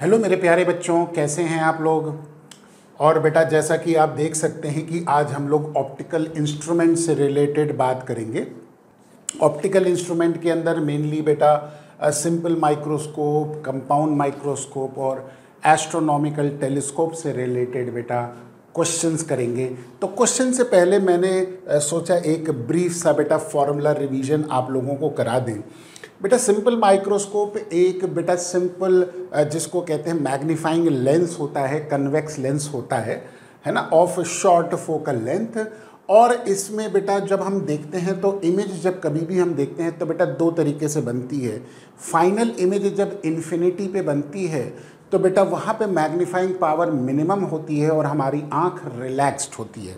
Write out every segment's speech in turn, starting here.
Hello मेरे प्यारे बच्चों, कैसे हैं आप लोग। और बेटा जैसा कि आप देख सकते हैं कि आज हम लोग ऑप्टिकल इंस्ट्रूमेंट से रिलेटेड बात करेंगे। ऑप्टिकल इंस्ट्रूमेंट के अंदर मेनली बेटा सिंपल माइक्रोस्कोप, कंपाउंड माइक्रोस्कोप और एस्ट्रोनॉमिकल टेलीस्कोप से रिलेटेड बेटा क्वेश्चंस करेंगे। तो क्वेश्चन से पहले मैंने सोचा एक ब्रीफ सा बेटा फॉर्मूला रिवीजन आप लोगों को करा दें। बेटा सिंपल माइक्रोस्कोप एक बेटा सिंपल जिसको कहते हैं मैग्नीफाइंग लेंस होता है, कन्वेक्स लेंस होता है ना, ऑफ शॉर्ट फोकल लेंथ। और इसमें बेटा जब हम देखते हैं तो इमेज जब कभी भी हम देखते हैं तो बेटा दो तरीके से बनती है। फाइनल इमेज जब इन्फिनिटी पे बनती है तो बेटा वहाँ पे मैग्नीफाइंग पावर मिनिमम होती है और हमारी आँख रिलैक्स्ड होती है।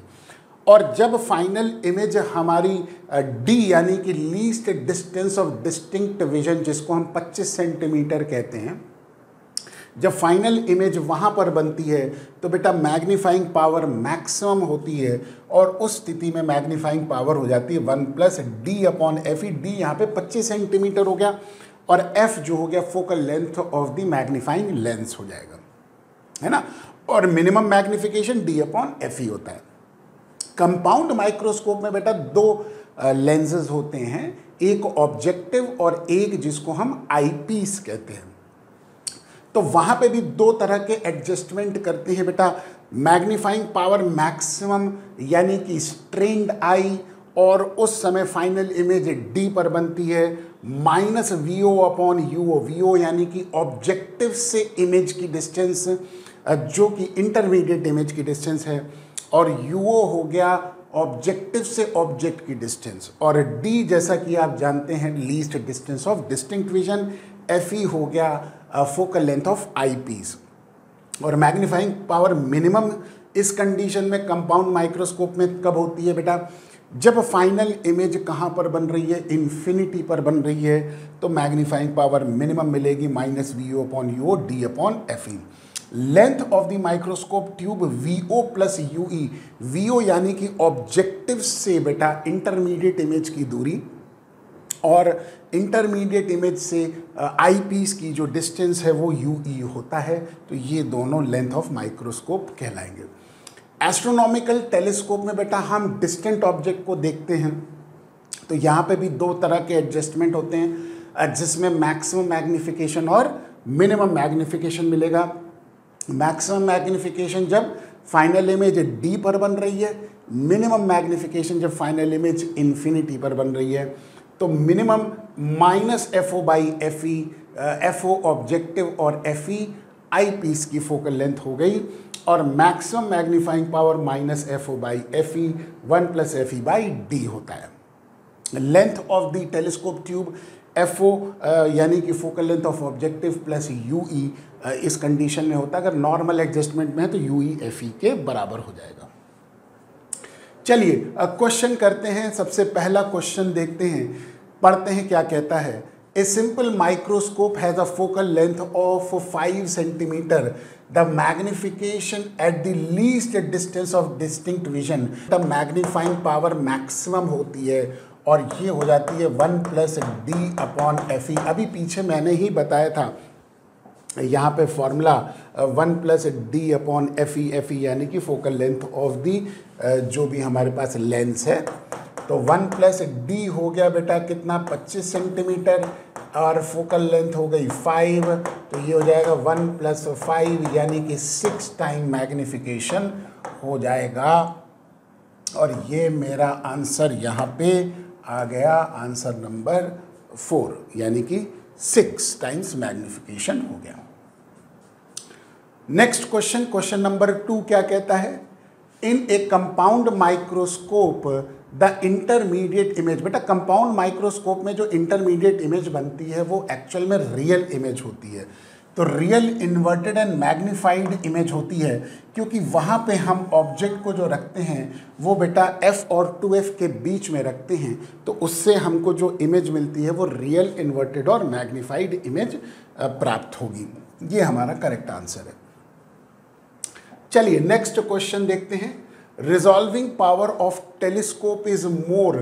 और जब फाइनल इमेज हमारी डी यानी कि least distance of distinct vision, जिसको हम 25 सेंटीमीटर कहते हैं, जब फाइनल इमेज वहाँ पर बनती है तो बेटा मैग्नीफाइंग पावर मैक्सिमम होती है और उस स्थिति में मैग्नीफाइंग पावर हो जाती है 1+d/Fe। डी यहाँ पे 25 सेंटीमीटर हो गया और f जो हो गया focal length of the magnifying lens हो जाएगा, है ना। और मिनिमम मैग्निफिकेशन d/Fe होता है। कंपाउंड माइक्रोस्कोप में बेटा दो लेंसेज होते हैं, एक ऑब्जेक्टिव और एक जिसको हम आईपीस कहते हैं। तो वहाँ पे भी दो तरह के एडजस्टमेंट करते हैं बेटा, मैग्नीफाइंग पावर मैक्सिमम यानी कि स्ट्रेन्ड आई, और उस समय फाइनल इमेज डी पर बनती है -VO/UO। VO यानी कि ऑब्जेक्टिव से इमेज की डिस्टेंस जो कि इंटरमीडिएट इमेज की डिस्टेंस है, और UO हो गया ऑब्जेक्टिव से ऑब्जेक्ट की डिस्टेंस, और D जैसा कि आप जानते हैं least distance of distinct vision. FE हो गया फोकल लेंथ ऑफ आईपीस। और मैग्नीफाइंग पावर मिनिमम इस कंडीशन में कंपाउंड माइक्रोस्कोप में कब होती है बेटा, जब फाइनल इमेज कहाँ पर बन रही है, इन्फिनिटी पर बन रही है, तो मैग्नीफाइंग पावर मिनिमम मिलेगी -VO/UO D/Fe। Length of the microscope tube VO+UE। VO यानी कि ऑब्जेक्टिव से बेटा इंटरमीडिएट इमेज की दूरी, और इंटरमीडिएट इमेज से आईपीस की जो डिस्टेंस है वो UE होता है। तो ये दोनों लेंथ ऑफ माइक्रोस्कोप कहलाएंगे। एस्ट्रोनॉमिकल टेलीस्कोप में बेटा हम डिस्टेंट ऑब्जेक्ट को देखते हैं, तो यहाँ पे भी दो तरह के एडजस्टमेंट होते हैं, जिसमें मैक्सिमम मैग्निफिकेशन और मिनिमम मैग्निफिकेशन मिलेगा। मैक्सिमम मैग्निफिकेशन जब फाइनल इमेज डी पर बन रही है, मिनिमम मैग्निफिकेशन जब फाइनल इमेज इन्फिनिटी पर बन रही है। तो मिनिमम -FO/Fe, FO ऑब्जेक्टिव और FE आईपीस की फोकल लेंथ हो गई, और maximum magnifying power -FO/Fe 1+Fe/D होता है। Length of the telescope tube FO यानी कि focal length of objective plus UE इस कंडीशन में होता है। अगर नॉर्मल एडजस्टमेंट में है तो UE FE के बराबर हो जाएगा। चलिए क्वेश्चन करते हैं। सबसे पहला क्वेश्चन देखते हैं, पढ़ते हैं क्या कहता है। A simple microscope has a focal length of 5 centimetre. The magnification at the least distance of distinct vision. The magnifying power maximum होती है और ये हो जाती है 1+D/Fe। अभी पीछे मैंने ही बताया था, यहाँ पे फॉर्मूला 1+D/Fe। Fe यानी कि फोकल लेंथ ऑफ दी जो भी हमारे पास लेंस है। तो 1+D हो गया बेटा कितना, 25 सेंटीमीटर, और फोकल लेंथ हो गई 5, तो ये हो जाएगा 1+5 यानी कि 6 टाइम मैग्निफिकेशन हो जाएगा। और ये मेरा आंसर यहाँ पे आ गया, आंसर नंबर 4 यानी कि 6 टाइम्स मैग्निफिकेशन हो गया। नेक्स्ट क्वेश्चन, क्वेश्चन नंबर 2 क्या कहता है। In a compound microscope the intermediate image. बेटा कंपाउंड माइक्रोस्कोप में जो इंटरमीडिएट इमेज बनती है वो एक्चुअल में रियल इमेज होती है। तो real inverted and magnified image होती है, क्योंकि वहाँ पे हम ऑब्जेक्ट को जो रखते हैं वो बेटा F और 2F के बीच में रखते हैं, तो उससे हमको जो इमेज मिलती है वो रियल इन्वर्टेड और मैग्नीफाइड इमेज प्राप्त होगी। ये हमारा करेक्ट आंसर है। चलिए नेक्स्ट क्वेश्चन देखते हैं। Resolving power of telescope is more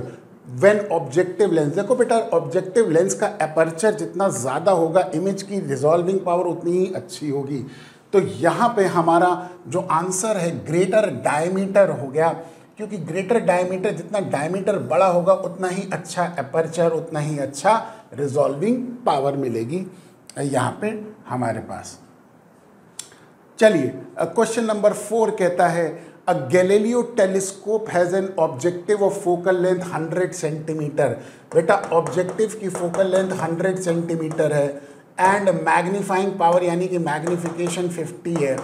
when objective lens, देखो बेटा ऑब्जेक्टिव लेंस का एपर्चर जितना ज़्यादा होगा इमेज की रिजॉल्विंग पावर उतनी ही अच्छी होगी। तो यहाँ पे हमारा जो आंसर है ग्रेटर डायमीटर हो गया, क्योंकि ग्रेटर डायमीटर, जितना डायमीटर बड़ा होगा उतना ही अच्छा एपर्चर, उतना ही अच्छा रिजॉल्विंग पावर मिलेगी यहाँ पे हमारे पास। चलिए क्वेश्चन नंबर 4 कहता है a Galileo telescope has an objective of focal length 100 centimetre. बेटा ऑब्जेक्टिव की फोकल लेंथ 100 सेंटीमीटर है एंड मैग्नीफाइंग पावर यानी कि मैग्निफिकेशन 50 है।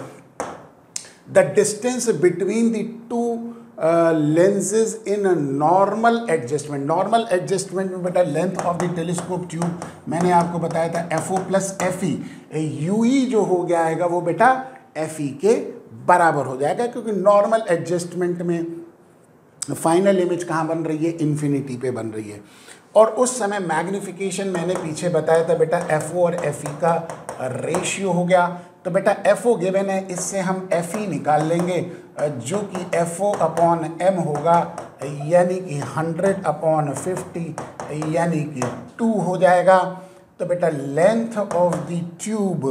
The distance between the two lenses in normal adjustment, normal adjustment में बेटा length of the telescope tube मैंने आपको बताया था FO प्लस FE, UE जो हो गया आएगा वो बेटा FE के बराबर हो जाएगा, क्योंकि नॉर्मल एडजस्टमेंट में फाइनल इमेज कहाँ बन रही है, इन्फिनिटी पे बन रही है। और उस समय मैग्निफिकेशन मैंने पीछे बताया था बेटा FO और FE का रेशियो हो गया। तो बेटा FO गिवन है, इससे हम FE निकाल लेंगे जो कि FO अपॉन M होगा, यानी कि 100 अपॉन 50 यानी कि 2 हो जाएगा। तो बेटा length of the tube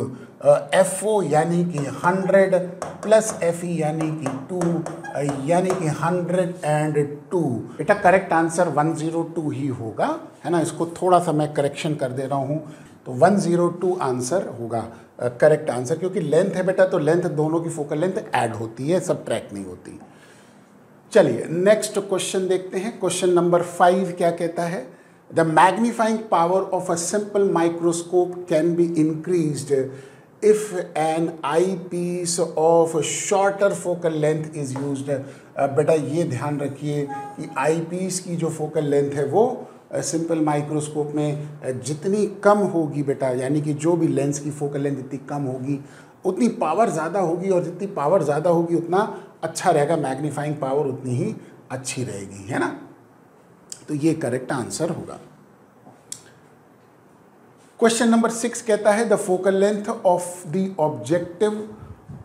FO यानी कि 100 प्लस FE यानी कि 2 यानी कि 102। बेटा करेक्ट आंसर 102 ही होगा, है ना। इसको थोड़ा सा मैं करेक्शन कर दे रहा हूँ, तो 102 आंसर होगा करेक्ट आंसर, क्योंकि लेंथ है बेटा तो लेंथ दोनों की फोकल लेंथ ऐड होती है, सब ट्रैक नहीं होती। चलिए नेक्स्ट क्वेश्चन देखते हैं। क्वेश्चन नंबर 5 क्या कहता है, the magnifying power of a simple microscope can be increased if an eyepiece of shorter focal length is used. बेटा ये ध्यान रखिए कि आई पीस की जो फोकल लेंथ है वो सिंपल माइक्रोस्कोप में जितनी कम होगी बेटा, यानी कि जो भी लेंस की फोकल लेंथ जितनी कम होगी उतनी पावर ज़्यादा होगी, और जितनी पावर ज़्यादा होगी उतना अच्छा रहेगा, मैग्नीफाइंग पावर उतनी ही अच्छी रहेगी, है ना। तो ये करेक्ट आंसर होगा। क्वेश्चन नंबर 6 कहता है the focal length of the objective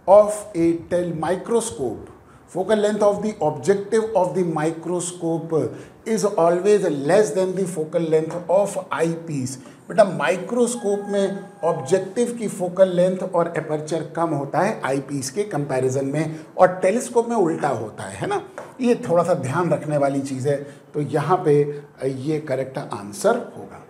of a microscope, focal length of the objective of the microscope is always less than the focal length of eyepiece. बेटा microscope में objective की focal length और aperture कम होता है आई piece के comparison में, और टेलीस्कोप में उल्टा होता है ना। ये थोड़ा सा ध्यान रखने वाली चीज़ है, तो यहाँ पे ये करेक्ट आंसर होगा।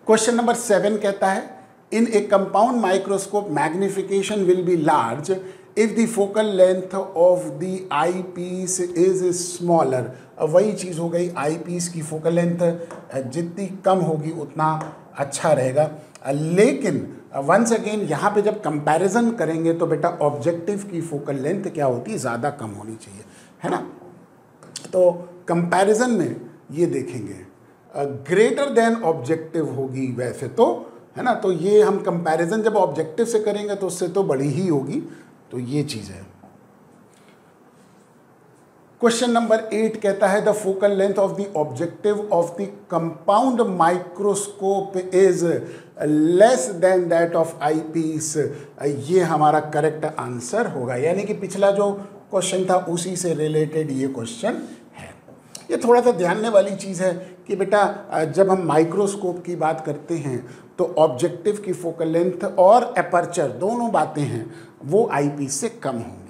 क्वेश्चन नंबर 7 कहता है in a compound microscope magnification will be large if the focal length of the eyepiece is smaller. वही चीज़ हो गई, आई पीस की फोकल लेंथ जितनी कम होगी उतना अच्छा रहेगा। लेकिन वंस अगेन यहाँ पे जब कंपैरिजन करेंगे तो बेटा ऑब्जेक्टिव की फोकल लेंथ क्या होती है, ज़्यादा कम होनी चाहिए, है ना। तो कंपैरिजन में ये देखेंगे ग्रेटर देन ऑब्जेक्टिव होगी वैसे तो, है ना। तो ये हम कंपैरिजन जब ऑब्जेक्टिव से करेंगे तो उससे तो बड़ी ही होगी, तो ये चीज़ है। क्वेश्चन नंबर 8 कहता है the focal length of the objective of the compound microscope is less than that of eyepiece. ये हमारा करेक्ट आंसर होगा, यानी कि पिछला जो क्वेश्चन था उसी से रिलेटेड ये क्वेश्चन है। ये थोड़ा सा ध्यान वाली चीज़ है कि बेटा जब हम माइक्रोस्कोप की बात करते हैं तो ऑब्जेक्टिव की फोकल लेंथ और एपर्चर दोनों बातें हैं वो आई पीस से कम होंगी।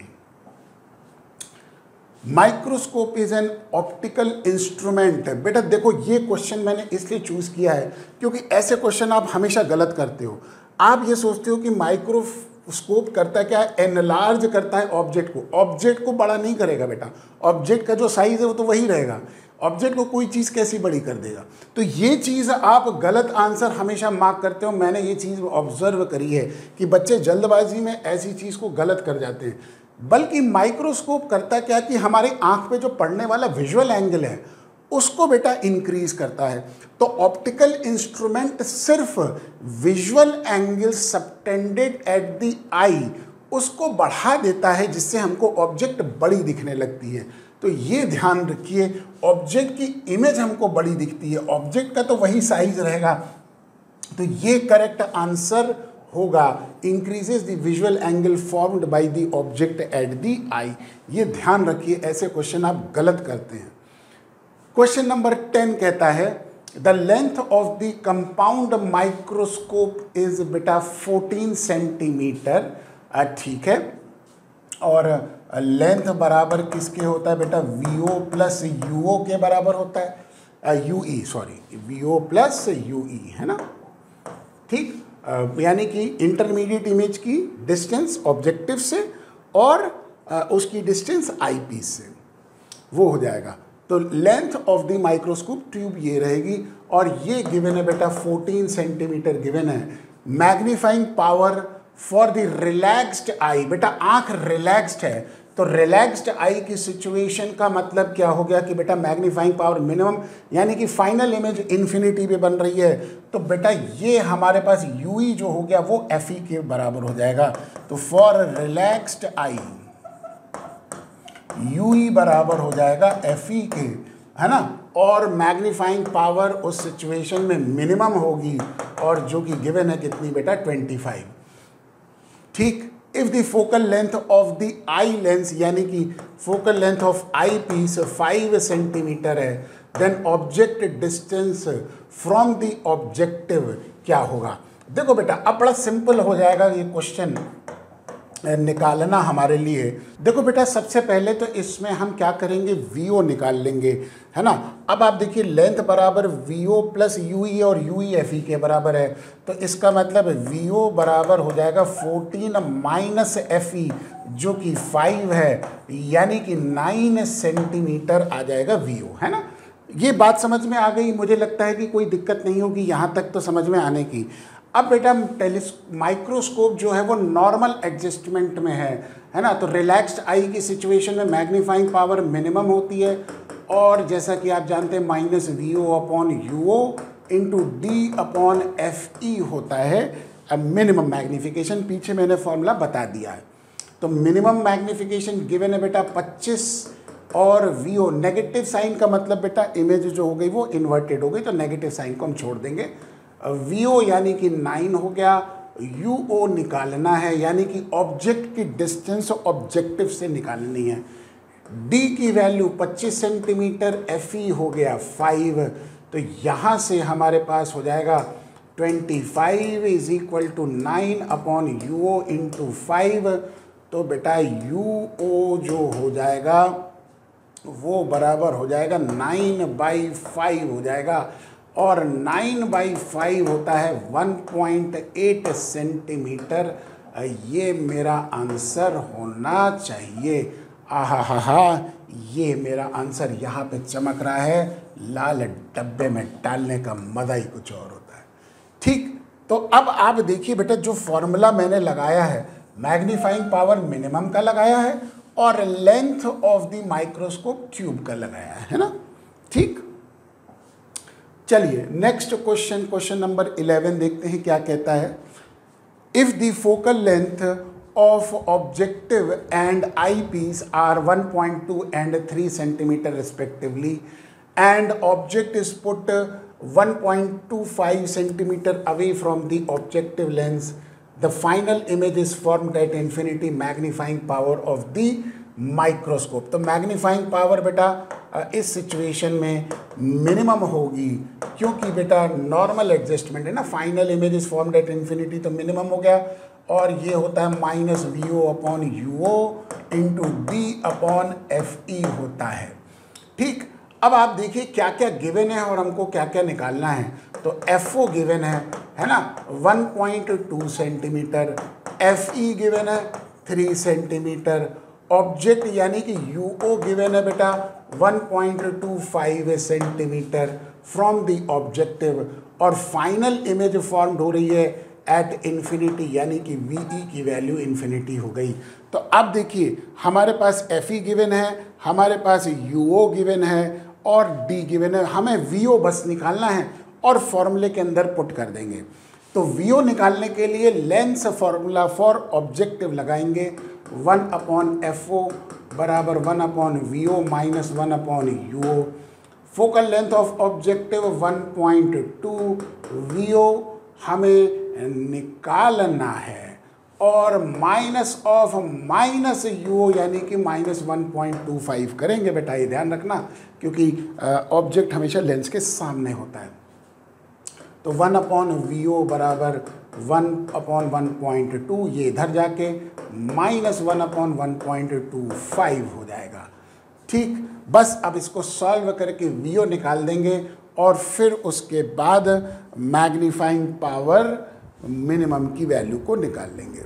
Microscope is an optical instrument. बेटा देखो ये क्वेश्चन मैंने इसलिए चूज किया है क्योंकि ऐसे क्वेश्चन आप हमेशा गलत करते हो। आप ये सोचते हो कि माइक्रोस्कोप करता है क्या, एनलार्ज करता है ऑब्जेक्ट को बड़ा नहीं करेगा बेटा। ऑब्जेक्ट का जो साइज है वो तो वही रहेगा, ऑब्जेक्ट को कोई चीज़ कैसी बड़ी कर देगा। तो ये चीज़ आप गलत आंसर हमेशा मार्क करते हो। मैंने ये चीज़ ऑब्जर्व करी है कि बच्चे जल्दबाजी में ऐसी चीज़ को गलत कर जाते हैं। बल्कि माइक्रोस्कोप करता क्या कि हमारी आंख पे जो पड़ने वाला विजुअल एंगल है उसको बेटा इंक्रीज करता है। तो ऑप्टिकल इंस्ट्रूमेंट सिर्फ visual angle subtended at the eye उसको बढ़ा देता है जिससे हमको ऑब्जेक्ट बड़ी दिखने लगती है। तो ये ध्यान रखिए, ऑब्जेक्ट की इमेज हमको बड़ी दिखती है, ऑब्जेक्ट का तो वही साइज रहेगा। तो ये करेक्ट आंसर होगा, increases the visual angle formed by the object at the eye. ये ध्यान रखिए, ऐसे क्वेश्चन आप गलत करते हैं। क्वेश्चन नंबर 10 कहता है the length of the compound microscope is बेटा 14 सेंटीमीटर। ठीक है, और लेंथ बराबर किसके होता है बेटा, VO प्लस UO के बराबर होता है, UE sorry, VO plus UE, है ना। ठीक, यानी कि इंटरमीडिएट इमेज की डिस्टेंस ऑब्जेक्टिव से और उसकी डिस्टेंस आई पीस से, वो हो जाएगा। तो length of the microscope tube ये रहेगी, और ये गिवन है बेटा 14 सेंटीमीटर गिवन है। Magnifying power for the relaxed eye, बेटा आंख रिलैक्स्ड है, तो रिलैक्स्ड आई की सिचुएशन का मतलब क्या हो गया कि बेटा मैग्नीफाइंग पावर मिनिमम, यानी कि फाइनल इमेज इन्फिनिटी पे बन रही है, तो बेटा ये हमारे पास UE जो हो गया वो FE के बराबर हो जाएगा। तो फॉर रिलैक्स्ड आई UE बराबर हो जाएगा FE के, है ना, और मैग्नीफाइंग पावर उस सिचुएशन में मिनिमम होगी, और जो कि गिवन है कितनी बेटा 25। ठीक, if the focal length of the eye lens, यानी कि focal length of eyepiece 5 centimetre है, then object distance from the objective क्या होगा। देखो बेटा अब बड़ा सिंपल हो जाएगा ये क्वेश्चन निकालना हमारे लिए। देखो बेटा सबसे पहले तो इसमें हम क्या करेंगे, VO निकाल लेंगे, है ना। अब आप देखिए लेंथ बराबर VO प्लस UE और UE FE के बराबर है, तो इसका मतलब VO बराबर हो जाएगा 14 माइनस FE जो कि 5 है, यानी कि 9 सेंटीमीटर आ जाएगा VO, है ना। ये बात समझ में आ गई, मुझे लगता है कि कोई दिक्कत नहीं होगी यहाँ तक तो समझ में आने की। अब बेटा माइक्रोस्कोप जो है वो नॉर्मल एडजस्टमेंट में है ना, तो रिलैक्स्ड आई की सिचुएशन में मैग्नीफाइंग पावर मिनिमम होती है, और जैसा कि आप जानते हैं minus VO upon UO into D upon FE होता है मिनिमम मैग्नीफिकेशन। पीछे मैंने फॉर्मूला बता दिया है। तो मिनिमम मैग्नीफिकेशन गिवन है बेटा 25, और VO नेगेटिव साइन का मतलब बेटा इमेज जो हो गई वो इन्वर्टेड हो गई, तो नेगेटिव साइन को हम छोड़ देंगे। VO यानी कि 9 हो गया, UO निकालना है, यानी कि ऑब्जेक्ट की डिस्टेंस ऑब्जेक्टिव से निकालनी है। D की वैल्यू 25 सेंटीमीटर, FE हो गया 5, तो यहाँ से हमारे पास हो जाएगा 25 is equal to 9 upon UO into 5। तो बेटा UO जो हो जाएगा वो बराबर हो जाएगा 9/5 हो जाएगा, और 9/5 होता है 1.8 सेंटीमीटर। ये मेरा आंसर होना चाहिए। आहा, ये मेरा आंसर यहाँ पे चमक रहा है, लाल डब्बे में डालने का मज़ा ही कुछ और होता है। ठीक, तो अब आप देखिए बेटा जो फॉर्मूला मैंने लगाया है, मैग्नीफाइंग पावर मिनिमम का लगाया है, और length of the microscope tube का लगाया है ना। ठीक, चलिए नेक्स्ट क्वेश्चन, क्वेश्चन नंबर 11 देखते हैं क्या कहता है। If the focal length of objective and eyepiece are 1.2 and 3 centimetre respectively, and object is put 1.25 centimetre away from the objective lens, the final image is formed at infinity magnifying power of the microscope। तो magnifying power बेटा इस situation में minimum होगी, क्योंकि बेटा normal adjustment है ना, final image is formed at infinity, तो मिनिमम हो गया, और ये होता है minus VO upon UO into D upon FE होता है। ठीक, अब आप देखिए क्या क्या गिवन है और हमको क्या क्या निकालना है। तो FO गिवन है ना 1.2 सेंटीमीटर, FE गिवन है 3 सेंटीमीटर, ऑब्जेक्ट यानी कि UO गिवन है बेटा 1.25 सेंटीमीटर फ्रॉम द ऑब्जेक्टिव, और फाइनल इमेज फॉर्म्ड हो रही है एट इन्फिनिटी, यानी कि VE की वैल्यू इन्फिनिटी हो गई। तो अब देखिए हमारे पास FE गिवन है, हमारे पास UO गिवन है, और D गिवन है, हमें VO बस निकालना है और फॉर्मूले के अंदर पुट कर देंगे। तो VO निकालने के लिए लेंस फॉर्मूला फॉर ऑब्जेक्टिव लगाएंगे, 1 अपॉन FO बराबर 1 upon VO minus 1 upon UO। Focal length of objective 1.2, VO हमें निकालना है, और माइनस ऑफ माइनस यू यानी कि -1.25 करेंगे बेटा, ये ध्यान रखना, क्योंकि ऑब्जेक्ट हमेशा लेंस के सामने होता है। तो 1/VO बराबर 1/1.2, ये इधर जाके -1/1.25 हो जाएगा। ठीक, बस अब इसको सॉल्व करके VO निकाल देंगे और फिर उसके बाद मैग्नीफाइंग पावर मिनिमम की वैल्यू को निकाल लेंगे।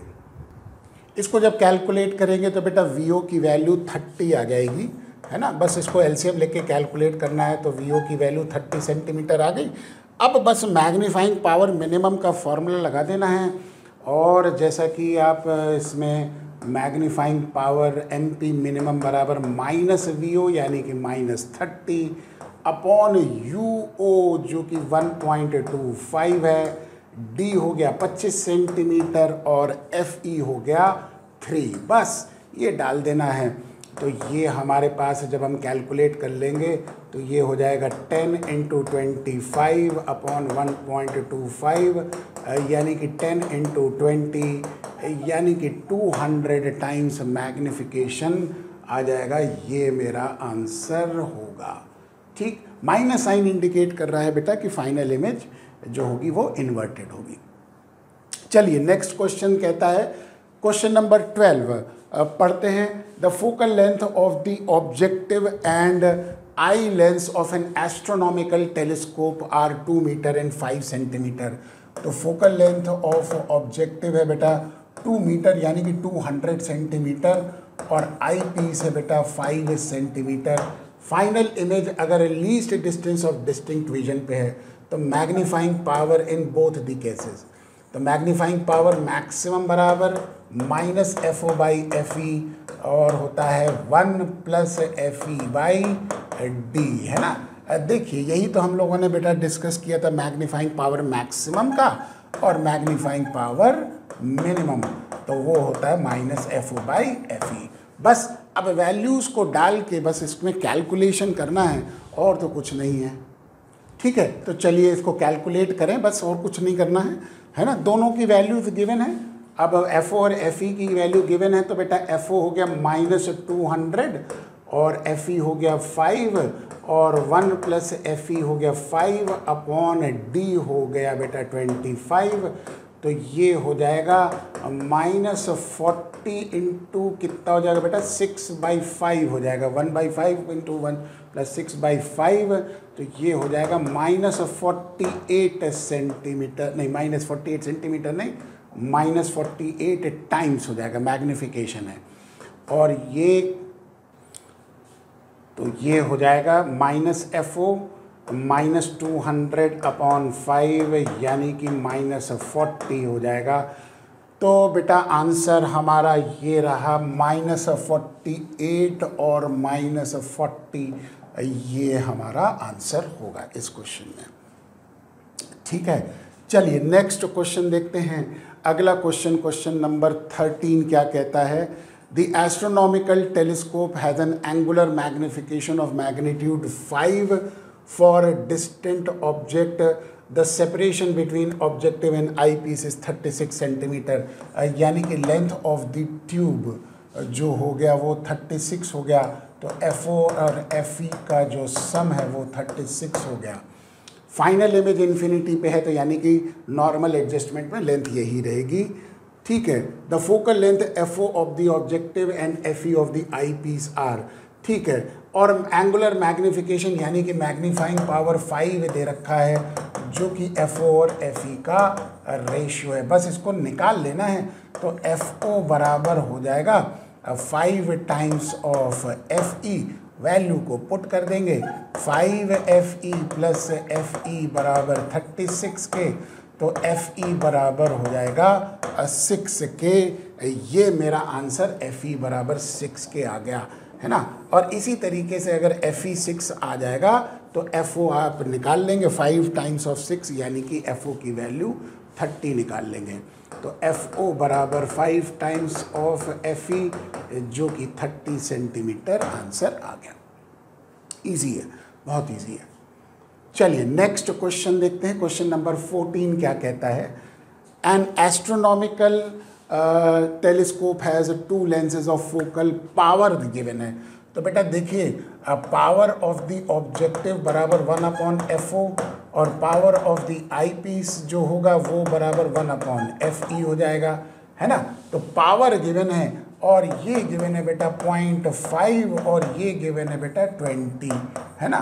इसको जब कैलकुलेट करेंगे तो बेटा VO की वैल्यू 30 आ जाएगी, है ना। बस इसको एलसीएम लेके कैलकुलेट करना है, तो VO की वैल्यू 30 सेंटीमीटर आ गई। अब बस मैग्नीफाइंग पावर मिनिमम का फॉर्मूला लगा देना है, और जैसा कि आप इसमें मैग्नीफाइंग पावर MP मिनिमम बराबर -VO यानी कि -30 अपॉन UO जो कि 1.25 है, D हो गया 25 सेंटीमीटर और FE हो गया 3। बस ये डाल देना है। तो ये हमारे पास जब हम कैलकुलेट कर लेंगे तो ये हो जाएगा 10 × 25 अपॉन 1.25 यानी कि 10 × 20 यानी कि 200 टाइम्स मैग्निफिकेशन आ जाएगा। ये मेरा आंसर होगा। ठीक, माइनस साइन इंडिकेट कर रहा है बेटा कि फाइनल इमेज जो होगी वो इन्वर्टेड होगी। चलिए नेक्स्ट क्वेश्चन कहता है, क्वेश्चन नंबर 12 पढ़ते हैं। The focal length of the objective and eye lens of an astronomical telescope are 2 metre and 5 centimetre. तो फोकल लेंथ ऑफ ऑब्जेक्टिव है बेटा 2 मीटर यानी कि 200 सेंटीमीटर, और आई पीस है बेटा 5 सेंटीमीटर। फाइनल इमेज अगर least distance of distinct vision पे है तो magnifying power in both the cases, तो मैग्नीफाइंग पावर मैक्सिमम बराबर -FO/FE और होता है 1 + FE/D, है ना। देखिए यही तो हम लोगों ने बेटा डिस्कस किया था, मैग्नीफाइंग पावर मैक्सिमम का और मैग्नीफाइंग पावर मिनिमम, तो वो होता है -FO/FE। बस अब वैल्यूज़ को डाल के बस इसमें कैलकुलेशन करना है और तो कुछ नहीं है। ठीक है, तो चलिए इसको कैलकुलेट करें, बस और कुछ नहीं करना है ना। दोनों की वैल्यूज गिवन है। अब FO और FE की वैल्यू गिवन है, तो बेटा FO हो गया -200 और FE हो गया 5 और 1 + FE हो गया 5 अपॉन D हो गया बेटा 25। तो ये हो जाएगा -40 इंटू कितना हो जाएगा बेटा 6/5 हो जाएगा, 1/5 इंटू 1 + 6/5, तो ये हो जाएगा -48 सेंटीमीटर, नहीं -48 सेंटीमीटर नहीं, -48 टाइम्स हो जाएगा, मैग्निफिकेशन है। और ये तो ये हो जाएगा -FO -200 अपॉन 5 यानी कि -40 हो जाएगा। तो बेटा आंसर हमारा ये रहा -48 और -40, ये हमारा आंसर होगा इस क्वेश्चन में। ठीक है, चलिए नेक्स्ट क्वेश्चन देखते हैं। अगला क्वेश्चन, क्वेश्चन नंबर 13 क्या कहता है। The astronomical telescope has an angular magnification of magnitude 5 for a distant object. The separation between objective and eyepiece is 36 centimetre, यानी कि लेंथ ऑफ द ट्यूब जो हो गया वो 36 हो गया। तो FO और FE का जो सम है वो 36 हो गया। फाइनल इमेज इन्फिनिटी पे है, तो यानी कि नॉर्मल एडजस्टमेंट में लेंथ यही रहेगी। ठीक है, the focal length FO of the objective and FE of the eyepiece are. ठीक है, और एंगुलर मैग्निफिकेशन यानी कि मैग्नीफाइंग पावर 5 दे रखा है, जो कि FO और FE का रेशियो है। बस इसको निकाल लेना है। तो FO बराबर हो जाएगा 5 टाइम्स ऑफ FE, वैल्यू को पुट कर देंगे, 5FE + FE बराबर 36 के, तो FE बराबर हो जाएगा 6 के। ये मेरा आंसर FE बराबर 6 के आ गया, है ना। और इसी तरीके से अगर FE 6 आ जाएगा तो FO आप निकाल लेंगे 5 टाइम्स ऑफ 6 यानी कि FO की वैल्यू 30 निकाल लेंगे। तो FO बराबर 5 टाइम्स ऑफ FE जो कि 30 सेंटीमीटर आंसर आ गया। इजी है, बहुत इजी है। चलिए नेक्स्ट क्वेश्चन देखते हैं। क्वेश्चन नंबर 14 क्या कहता है। N astronomical telescope has 2 lenses of focal power given है। तो बेटा देखिए पावर ऑफ द ऑब्जेक्टिव बराबर 1/FO और power of the eyepiece जो होगा वो बराबर 1/FE हो जाएगा, है ना। तो पावर गिवन है और ये गिवन है बेटा 0.5 और ये गिवन है बेटा 20, है ना।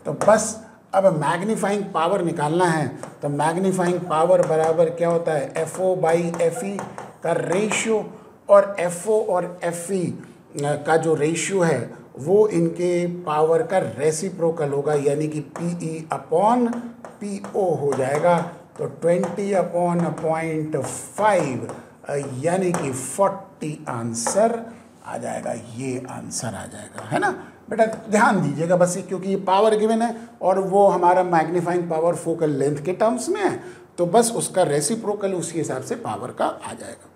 तो बस अब मैग्नीफाइंग पावर निकालना है। तो मैग्नीफाइंग पावर बराबर क्या होता है FO/FE का रेशियो, और FO और FE का जो रेशियो है वो इनके पावर का रेसिप्रोकल होगा, यानी कि PE/PO हो जाएगा। तो 20/0.5 यानी कि 40 आंसर आ जाएगा, ये आंसर आ जाएगा, है ना। बेटा ध्यान दीजिएगा बस, क्योंकि ये पावर गिवन है और वो हमारा मैग्नीफाइंग पावर फोकल लेंथ के टर्म्स में है, तो बस उसका रेसिप्रोकल उसी हिसाब से पावर का आ जाएगा।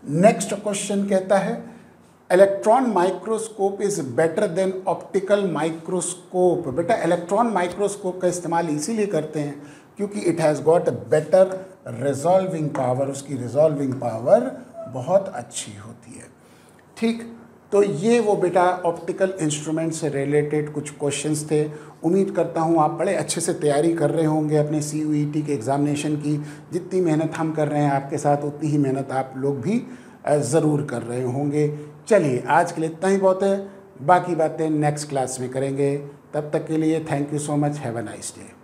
नेक्स्ट क्वेश्चन कहता है electron microscope is better than optical microscope. बेटा इलेक्ट्रॉन माइक्रोस्कोप का इस्तेमाल इसीलिए करते हैं क्योंकि it has got better resolving power, उसकी रिजॉल्विंग पावर बहुत अच्छी होती है। ठीक, तो ये वो बेटा ऑप्टिकल इंस्ट्रूमेंट से रिलेटेड कुछ क्वेश्चंस थे। उम्मीद करता हूँ आप बड़े अच्छे से तैयारी कर रहे होंगे अपने CUET के एग्ज़ामिनेशन की। जितनी मेहनत हम कर रहे हैं आपके साथ, उतनी ही मेहनत आप लोग भी ज़रूर कर रहे होंगे। चलिए आज के लिए इतना ही बहुत है, बाकी बातें नेक्स्ट क्लास में करेंगे। तब तक के लिए thank you so much, have a nice day.